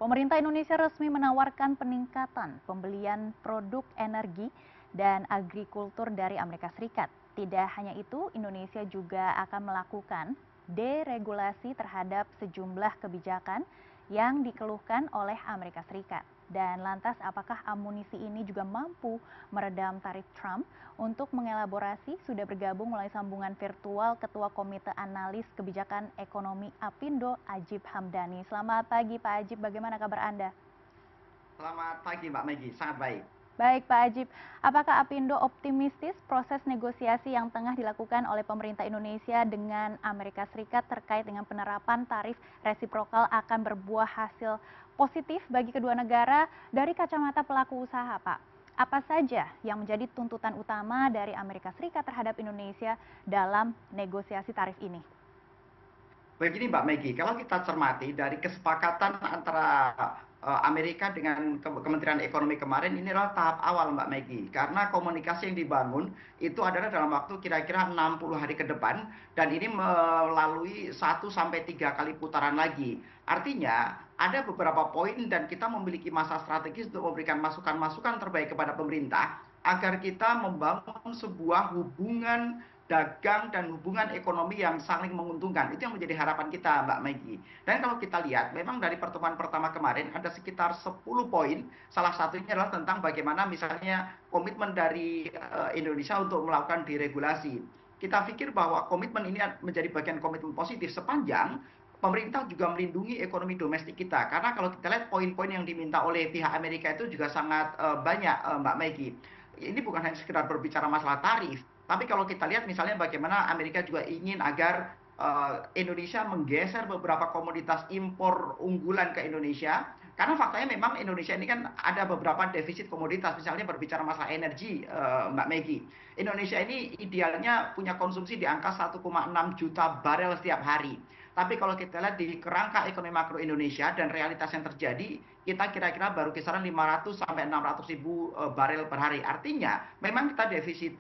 Pemerintah Indonesia resmi menawarkan peningkatan pembelian produk energi dan agrikultur dari Amerika Serikat. Tidak hanya itu, Indonesia juga akan melakukan deregulasi terhadap sejumlah kebijakan yang dikeluhkan oleh Amerika Serikat. Dan lantas apakah amunisi ini juga mampu meredam tarif Trump? Untuk mengelaborasi sudah bergabung melalui sambungan virtual Ketua Komite Analis Kebijakan Ekonomi Apindo, Ajib Hamdani. Selamat pagi Pak Ajib, bagaimana kabar Anda? Selamat pagi Mbak Megi, sangat baik. Baik Pak Ajib, apakah Apindo optimistis proses negosiasi yang tengah dilakukan oleh pemerintah Indonesia dengan Amerika Serikat terkait dengan penerapan tarif resiprokal akan berbuah hasil positif bagi kedua negara dari kacamata pelaku usaha, Pak? Apa saja yang menjadi tuntutan utama dari Amerika Serikat terhadap Indonesia dalam negosiasi tarif ini? Begini Mbak Megi, kalau kita cermati dari kesepakatan antara Amerika dengan Kementerian Ekonomi kemarin, ini adalah tahap awal Mbak Megi. Karena komunikasi yang dibangun itu adalah dalam waktu kira-kira 60 hari ke depan, dan ini melalui 1 sampai 3 kali putaran lagi. Artinya ada beberapa poin dan kita memiliki masa strategis untuk memberikan masukan-masukan terbaik kepada pemerintah agar kita membangun sebuah hubungan dagang dan hubungan ekonomi yang saling menguntungkan. Itu yang menjadi harapan kita Mbak Maggie. Dan kalau kita lihat, memang dari pertemuan pertama kemarin ada sekitar 10 poin. Salah satunya adalah tentang bagaimana misalnya komitmen dari Indonesia untuk melakukan deregulasi. Kita pikir bahwa komitmen ini menjadi bagian komitmen positif sepanjang pemerintah juga melindungi ekonomi domestik kita. Karena kalau kita lihat poin-poin yang diminta oleh pihak Amerika itu juga sangat banyak Mbak Maggie. Ini bukan hanya sekedar berbicara masalah tarif, tapi kalau kita lihat misalnya bagaimana Amerika juga ingin agar Indonesia menggeser beberapa komoditas impor unggulan ke Indonesia, karena faktanya memang Indonesia ini kan ada beberapa defisit komoditas, misalnya berbicara masalah energi, Mbak Megi. Indonesia ini idealnya punya konsumsi di angka 1,6 juta barel setiap hari. Tapi kalau kita lihat di kerangka ekonomi makro Indonesia dan realitas yang terjadi, kita kira-kira baru kisaran 500 sampai 600 ribu barel per hari. Artinya memang kita defisit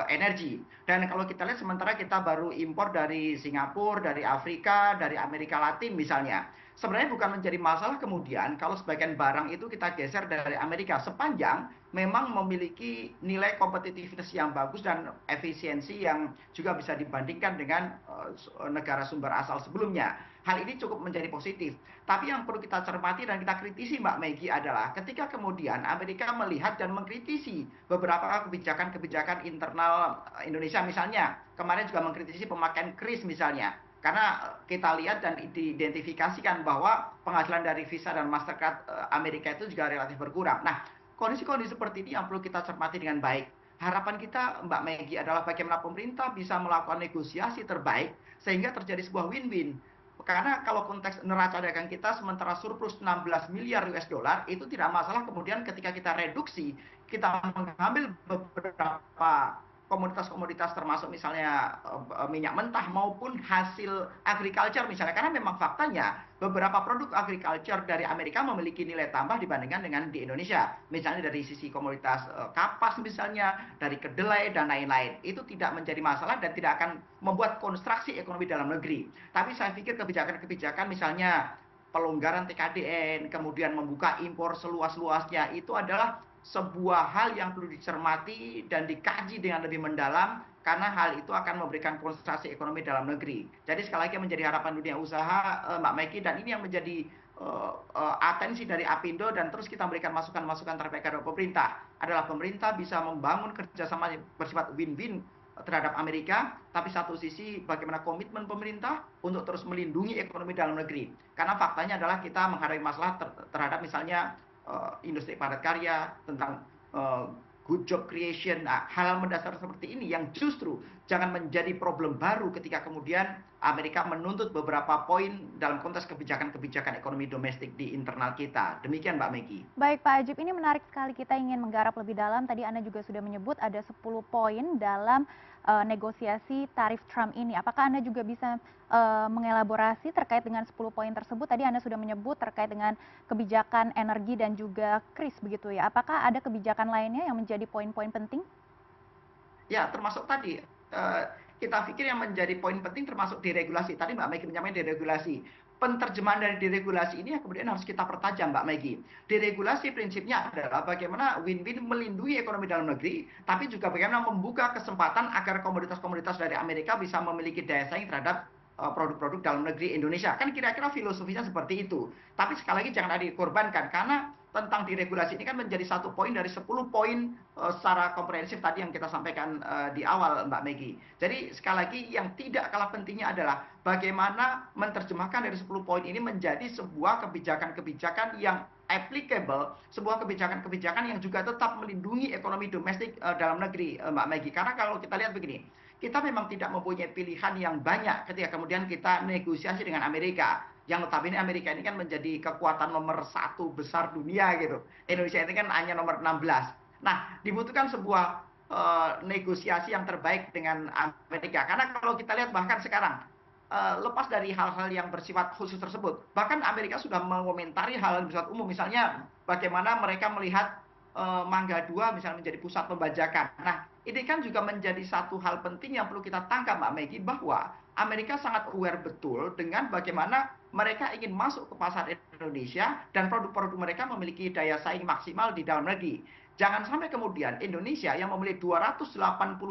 energi. Dan kalau kita lihat sementara kita baru impor dari Singapura, dari Afrika, dari Amerika Latin misalnya. Sebenarnya bukan menjadi masalah kemudian kalau sebagian barang itu kita geser dari Amerika sepanjang memang memiliki nilai competitiveness yang bagus dan efisiensi yang juga bisa dibandingkan dengan negara sumber asal sebelumnya. Hal ini cukup menjadi positif. Tapi yang perlu kita cermati dan kita kritisi Mbak Megi adalah ketika kemudian Amerika melihat dan mengkritisi beberapa kebijakan-kebijakan internal Indonesia, misalnya kemarin juga mengkritisi pemakaian kris misalnya. Karena kita lihat dan diidentifikasikan bahwa penghasilan dari Visa dan Mastercard Amerika itu juga relatif berkurang. Nah, kondisi-kondisi seperti ini yang perlu kita cermati dengan baik. Harapan kita Mbak Megi adalah bagaimana pemerintah bisa melakukan negosiasi terbaik sehingga terjadi sebuah win-win. Karena kalau konteks neraca dagang kita sementara surplus 16 miliar US dollar itu tidak masalah kemudian ketika kita reduksi, kita mengambil beberapa komoditas-komoditas termasuk misalnya minyak mentah maupun hasil agriculture misalnya, karena memang faktanya beberapa produk agriculture dari Amerika memiliki nilai tambah dibandingkan dengan di Indonesia, misalnya dari sisi komoditas kapas misalnya, dari kedelai dan lain-lain. Itu tidak menjadi masalah dan tidak akan membuat konstruksi ekonomi dalam negeri. Tapi saya pikir kebijakan-kebijakan misalnya pelonggaran TKDN, kemudian membuka impor seluas-luasnya, itu adalah sebuah hal yang perlu dicermati dan dikaji dengan lebih mendalam karena hal itu akan memberikan konsentrasi ekonomi dalam negeri. Jadi sekali lagi menjadi harapan dunia usaha Mbak Meki, dan ini yang menjadi atensi dari Apindo dan terus kita memberikan masukan-masukan terbaik kepada pemerintah adalah pemerintah bisa membangun kerjasama bersifat win-win terhadap Amerika, tapi satu sisi bagaimana komitmen pemerintah untuk terus melindungi ekonomi dalam negeri. Karena faktanya adalah kita menghadapi masalah terhadap misalnya industri padat karya, tentang good job creation. Nah, hal mendasar seperti ini yang justru jangan menjadi problem baru ketika kemudian Amerika menuntut beberapa poin dalam konteks kebijakan-kebijakan ekonomi domestik di internal kita. Demikian Mbak Megi. Baik Pak Ajib, ini menarik sekali, kita ingin menggarap lebih dalam. Tadi Anda juga sudah menyebut ada 10 poin dalam negosiasi tarif Trump ini. Apakah Anda juga bisa mengelaborasi terkait dengan 10 poin tersebut? Tadi Anda sudah menyebut terkait dengan kebijakan energi dan juga kris begitu ya. Apakah ada kebijakan lainnya yang menjadi poin-poin penting? Ya, termasuk tadi kita pikir yang menjadi poin penting termasuk deregulasi. Tadi Mbak Megi menyampaikan deregulasi. penterjemahan dari deregulasi ini yang kemudian harus kita pertajam, Mbak Maggie. Deregulasi prinsipnya adalah bagaimana win-win melindungi ekonomi dalam negeri, tapi juga bagaimana membuka kesempatan agar komoditas-komoditas dari Amerika bisa memiliki daya saing terhadap produk-produk dalam negeri Indonesia. Kan kira-kira filosofinya seperti itu. Tapi sekali lagi jangan dikorbankan, karena tentang deregulasi ini kan menjadi satu poin dari 10 poin secara komprehensif tadi yang kita sampaikan di awal, Mbak Maggie. Jadi sekali lagi yang tidak kalah pentingnya adalah bagaimana menerjemahkan dari 10 poin ini menjadi sebuah kebijakan-kebijakan yang applicable, sebuah kebijakan-kebijakan yang juga tetap melindungi ekonomi domestik dalam negeri, Mbak Maggie. Karena kalau kita lihat begini, kita memang tidak mempunyai pilihan yang banyak ketika kemudian kita negosiasi dengan Amerika. Yang notabene Amerika ini kan menjadi kekuatan nomor 1 besar dunia gitu. Indonesia ini kan hanya nomor 16. Nah, dibutuhkan sebuah negosiasi yang terbaik dengan Amerika. Karena kalau kita lihat bahkan sekarang, lepas dari hal-hal yang bersifat khusus tersebut, bahkan Amerika sudah mengomentari hal yang bersifat umum. Misalnya bagaimana mereka melihat Mangga 2 misalnya menjadi pusat pembajakan. Nah, ini kan juga menjadi satu hal penting yang perlu kita tangkap, Mbak Maggie, bahwa Amerika sangat aware betul dengan bagaimana mereka ingin masuk ke pasar Indonesia dan produk-produk mereka memiliki daya saing maksimal di dalam negeri. Jangan sampai kemudian Indonesia yang memiliki 280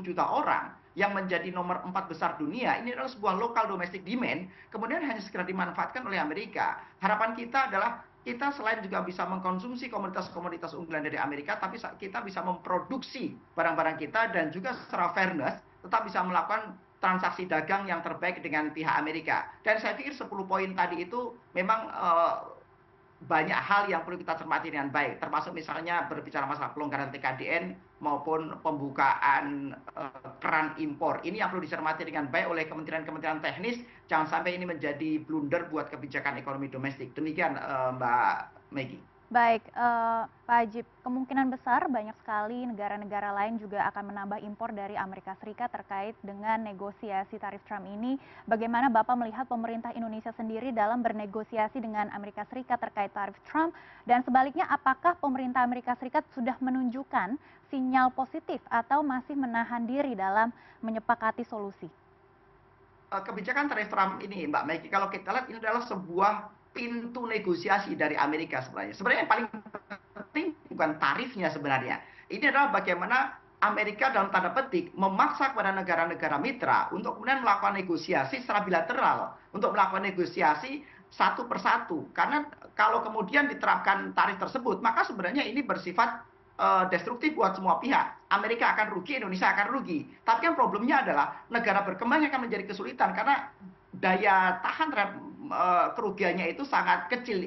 juta orang yang menjadi nomor 4 besar dunia, ini adalah sebuah local domestic demand, kemudian hanya segera dimanfaatkan oleh Amerika. Harapan kita adalah kita selain juga bisa mengkonsumsi komoditas-komoditas unggulan dari Amerika, tapi kita bisa memproduksi barang-barang kita dan juga secara fairness tetap bisa melakukan transaksi dagang yang terbaik dengan pihak Amerika. Dan saya pikir 10 poin tadi itu memang banyak hal yang perlu kita cermati dengan baik, termasuk misalnya berbicara masalah pelonggaran TKDN maupun pembukaan keran impor. Ini yang perlu dicermati dengan baik oleh kementerian-kementerian teknis, jangan sampai ini menjadi blunder buat kebijakan ekonomi domestik. Demikian Mbak Maggie. Baik, Pak Ajib, kemungkinan besar banyak sekali negara-negara lain juga akan menambah impor dari Amerika Serikat terkait dengan negosiasi tarif Trump ini. Bagaimana Bapak melihat pemerintah Indonesia sendiri dalam bernegosiasi dengan Amerika Serikat terkait tarif Trump? Dan sebaliknya, apakah pemerintah Amerika Serikat sudah menunjukkan sinyal positif atau masih menahan diri dalam menyepakati solusi? Kebijakan tarif Trump ini, Mbak Maggie, kalau kita lihat ini adalah sebuah pintu negosiasi dari Amerika sebenarnya. Sebenarnya yang paling penting bukan tarifnya sebenarnya. Ini adalah bagaimana Amerika dalam tanda petik memaksa kepada negara-negara mitra untuk kemudian melakukan negosiasi secara bilateral, untuk melakukan negosiasi satu persatu. Karena kalau kemudian diterapkan tarif tersebut, maka sebenarnya ini bersifat destruktif buat semua pihak. Amerika akan rugi, Indonesia akan rugi. Tapi kan problemnya adalah negara berkembang akan menjadi kesulitan karena daya tahan terhadap kerugiannya itu sangat kecil,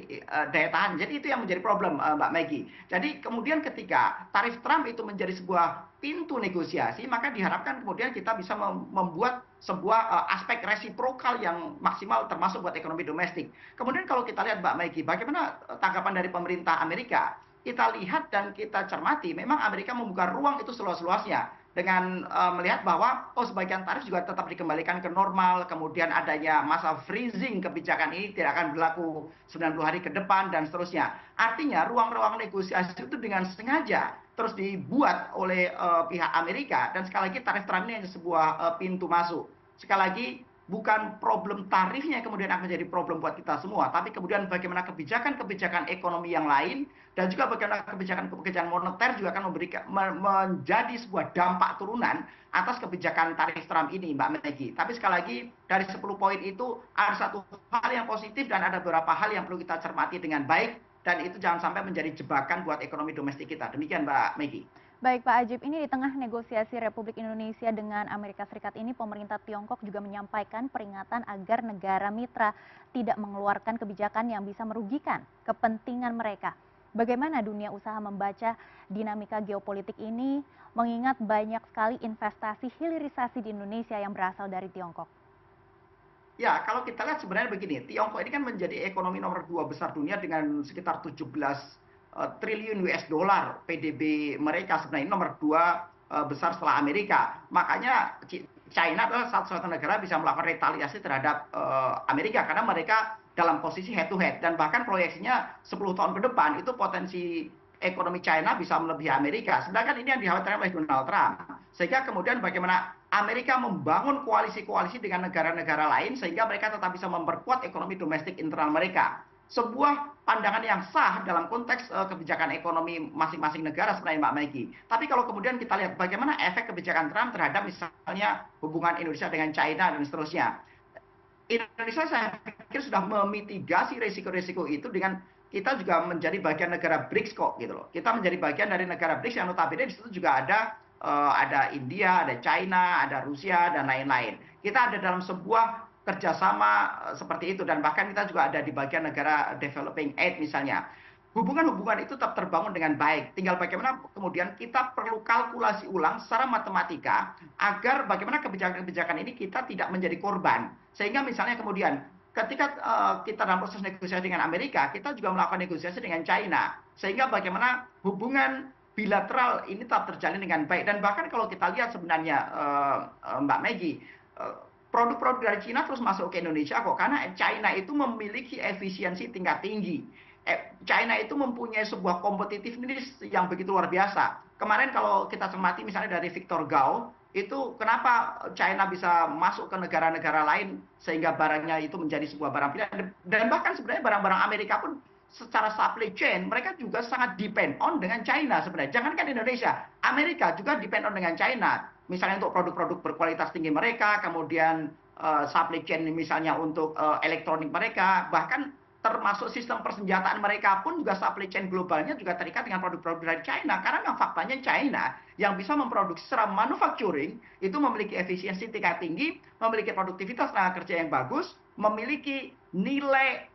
daya tahan. Jadi itu yang menjadi problem, Mbak Maggie. Jadi kemudian ketika tarif Trump itu menjadi sebuah pintu negosiasi, maka diharapkan kemudian kita bisa membuat sebuah aspek resiprokal yang maksimal termasuk buat ekonomi domestik. Kemudian kalau kita lihat, Mbak Maggie, bagaimana tanggapan dari pemerintah Amerika? Kita lihat dan kita cermati, memang Amerika membuka ruang itu seluas-luasnya dengan melihat bahwa sebagian tarif juga tetap dikembalikan ke normal, kemudian adanya masa freezing kebijakan ini tidak akan berlaku 90 hari ke depan dan seterusnya. Artinya ruang-ruang negosiasi itu dengan sengaja terus dibuat oleh pihak Amerika, dan sekali lagi tarif Trump ini hanya sebuah pintu masuk. Sekali lagi, bukan problem tarifnya yang kemudian akan menjadi problem buat kita semua, tapi kemudian bagaimana kebijakan-kebijakan ekonomi yang lain dan juga bagaimana kebijakan-kebijakan moneter juga akan menjadi sebuah dampak turunan atas kebijakan tarif Trump ini, Mbak Maggie. Tapi sekali lagi, dari 10 poin itu ada satu hal yang positif dan ada beberapa hal yang perlu kita cermati dengan baik, dan itu jangan sampai menjadi jebakan buat ekonomi domestik kita. Demikian, Mbak Maggie. Baik Pak Ajib, ini di tengah negosiasi Republik Indonesia dengan Amerika Serikat ini, pemerintah Tiongkok juga menyampaikan peringatan agar negara mitra tidak mengeluarkan kebijakan yang bisa merugikan kepentingan mereka. Bagaimana dunia usaha membaca dinamika geopolitik ini, mengingat banyak sekali investasi hilirisasi di Indonesia yang berasal dari Tiongkok? Ya, kalau kita lihat sebenarnya begini, Tiongkok ini kan menjadi ekonomi nomor 2 besar dunia dengan sekitar 17 triliun US dollar PDB mereka, sebenarnya nomor 2 besar setelah Amerika. Makanya China adalah satu-satunya negara bisa melakukan retaliasi terhadap Amerika karena mereka dalam posisi head to head, dan bahkan proyeksinya 10 tahun ke depan itu potensi ekonomi China bisa melebihi Amerika. Sedangkan ini yang dikhawatirkan oleh Donald Trump. Sehingga kemudian bagaimana Amerika membangun koalisi-koalisi dengan negara-negara lain sehingga mereka tetap bisa memperkuat ekonomi domestik internal mereka. Sebuah pandangan yang sah dalam konteks kebijakan ekonomi masing-masing negara sebenarnya Mbak Maggie. Tapi kalau kemudian kita lihat bagaimana efek kebijakan Trump terhadap misalnya hubungan Indonesia dengan China dan seterusnya. Indonesia saya pikir sudah memitigasi risiko-risiko itu dengan kita juga menjadi bagian negara BRICS kok gitu loh. Kita menjadi bagian dari negara BRICS yang notabene di situ juga ada India, ada China, ada Rusia dan lain-lain. Kita ada dalam sebuah kerjasama seperti itu dan bahkan kita juga ada di bagian negara developing aid misalnya. Hubungan-hubungan itu tetap terbangun dengan baik. Tinggal bagaimana kemudian kita perlu kalkulasi ulang secara matematika agar bagaimana kebijakan-kebijakan ini kita tidak menjadi korban. Sehingga misalnya kemudian ketika kita dalam proses negosiasi dengan Amerika, kita juga melakukan negosiasi dengan China. Sehingga bagaimana hubungan bilateral ini tetap terjalin dengan baik. Dan bahkan kalau kita lihat sebenarnya Mbak Maggie, produk-produk dari China terus masuk ke Indonesia kok. Karena China itu memiliki efisiensi tingkat tinggi. China itu mempunyai sebuah competitiveness yang begitu luar biasa. Kemarin kalau kita cermati misalnya dari Victor Gao, itu kenapa China bisa masuk ke negara-negara lain sehingga barangnya itu menjadi sebuah barang pilihan. Dan bahkan sebenarnya barang-barang Amerika pun secara supply chain mereka juga sangat depend on dengan China sebenarnya. Jangankan Indonesia, Amerika juga depend on dengan China. Misalnya untuk produk-produk berkualitas tinggi mereka, kemudian supply chain misalnya untuk elektronik mereka, bahkan termasuk sistem persenjataan mereka pun juga supply chain globalnya juga terikat dengan produk-produk dari China. Karena memang faktanya China yang bisa memproduksi secara manufacturing itu memiliki efisiensi tingkat tinggi, memiliki produktivitas tenaga kerja yang bagus, memiliki nilai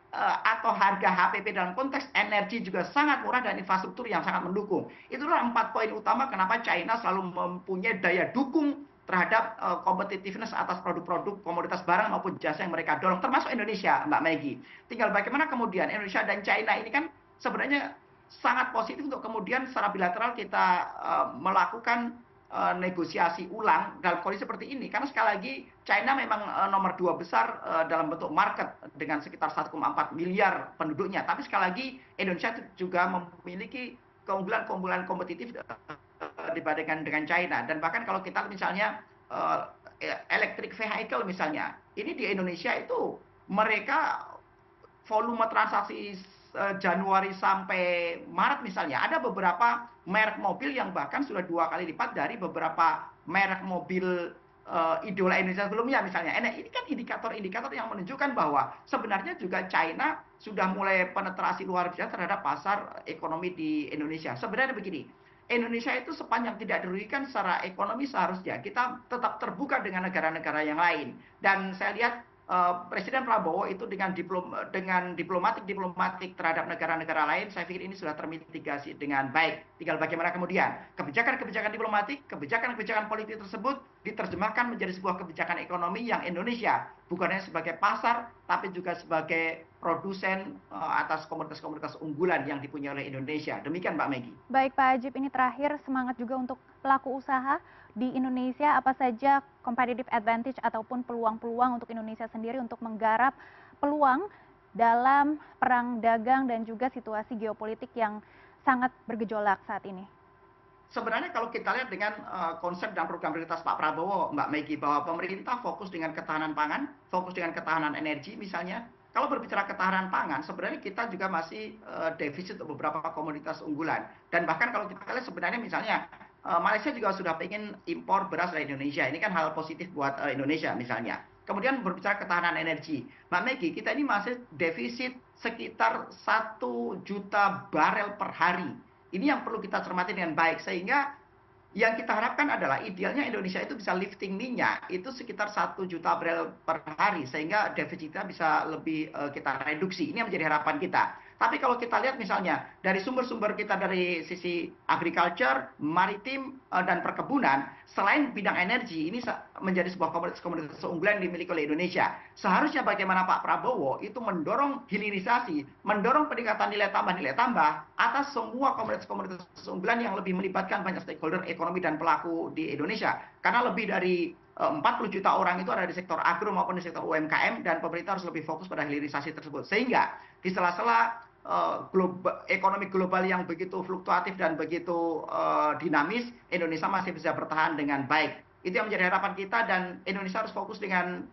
atau harga HPP dalam konteks energi juga sangat murah dan infrastruktur yang sangat mendukung. Itulah 4 poin utama kenapa China selalu mempunyai daya dukung terhadap competitiveness atas produk-produk komoditas barang maupun jasa yang mereka dorong, termasuk Indonesia, Mbak Maggie. Tinggal bagaimana kemudian Indonesia dan China ini kan sebenarnya sangat positif untuk kemudian secara bilateral kita melakukan negosiasi ulang dalam kondisi seperti ini. Karena sekali lagi China memang nomor 2 besar dalam bentuk market dengan sekitar 1,4 miliar penduduknya. Tapi sekali lagi Indonesia juga memiliki keunggulan-keunggulan kompetitif dibandingkan dengan China. Dan bahkan kalau kita misalnya electric vehicle misalnya, ini di Indonesia itu mereka volume transaksi Januari sampai Maret misalnya, ada beberapa merek mobil yang bahkan sudah 2 kali lipat dari beberapa merek mobil idola Indonesia sebelumnya misalnya. Ini kan indikator-indikator yang menunjukkan bahwa sebenarnya juga China sudah mulai penetrasi luar biasa terhadap pasar ekonomi di Indonesia. Sebenarnya begini, Indonesia itu sepanjang tidak dirugikan secara ekonomi seharusnya kita tetap terbuka dengan negara-negara yang lain. Dan saya lihat Presiden Prabowo itu dengan diplomatik terhadap negara-negara lain, saya pikir ini sudah termitigasi dengan baik. Tinggal bagaimana kemudian kebijakan-kebijakan diplomatik, kebijakan-kebijakan politik tersebut diterjemahkan menjadi sebuah kebijakan ekonomi yang Indonesia bukan hanya sebagai pasar, tapi juga sebagai produsen atas komoditas-komoditas unggulan yang dipunyai oleh Indonesia. Demikian Mbak Maggie. Baik Pak Ajib, ini terakhir semangat juga untuk pelaku usaha di Indonesia, apa saja competitive advantage ataupun peluang-peluang untuk Indonesia sendiri untuk menggarap peluang dalam perang dagang dan juga situasi geopolitik yang sangat bergejolak saat ini? Sebenarnya kalau kita lihat dengan konsep dan program prioritas Pak Prabowo, Mbak Maggie, bahwa pemerintah fokus dengan ketahanan pangan, fokus dengan ketahanan energi misalnya. Kalau berbicara ketahanan pangan, sebenarnya kita juga masih defisit untuk beberapa komoditas unggulan. Dan bahkan kalau kita lihat sebenarnya misalnya Malaysia juga sudah pengen impor beras dari Indonesia. Ini kan hal positif buat Indonesia misalnya. Kemudian berbicara ketahanan energi. Mbak Maggie, kita ini masih defisit sekitar 1 juta barel per hari. Ini yang perlu kita cermati dengan baik. Sehingga yang kita harapkan adalah idealnya Indonesia itu bisa lifting minyak itu sekitar 1 juta barel per hari. Sehingga defisitnya bisa lebih kita reduksi. Ini yang menjadi harapan kita. Tapi kalau kita lihat misalnya dari sumber-sumber kita dari sisi agriculture, maritim, dan perkebunan, selain bidang energi, ini menjadi sebuah komoditas unggulan yang dimiliki oleh Indonesia. Seharusnya bagaimana Pak Prabowo itu mendorong hilirisasi, mendorong peningkatan nilai tambah atas semua komoditas-komoditas unggulan yang lebih melibatkan banyak stakeholder ekonomi dan pelaku di Indonesia. Karena lebih dari 40 juta orang itu ada di sektor agro maupun di sektor UMKM dan pemerintah harus lebih fokus pada hilirisasi tersebut. Sehingga di sela-sela ekonomi global yang begitu fluktuatif dan begitu dinamis, Indonesia masih bisa bertahan dengan baik. Itu yang menjadi harapan kita dan Indonesia harus fokus dengan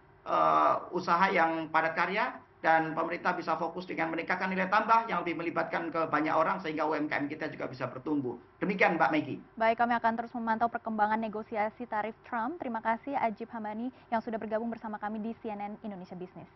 usaha yang padat karya dan pemerintah bisa fokus dengan meningkatkan nilai tambah yang lebih melibatkan ke banyak orang sehingga UMKM kita juga bisa bertumbuh. Demikian Mbak Maggie. Baik, kami akan terus memantau perkembangan negosiasi tarif Trump. Terima kasih Ajib Hamani yang sudah bergabung bersama kami di CNN Indonesia Business.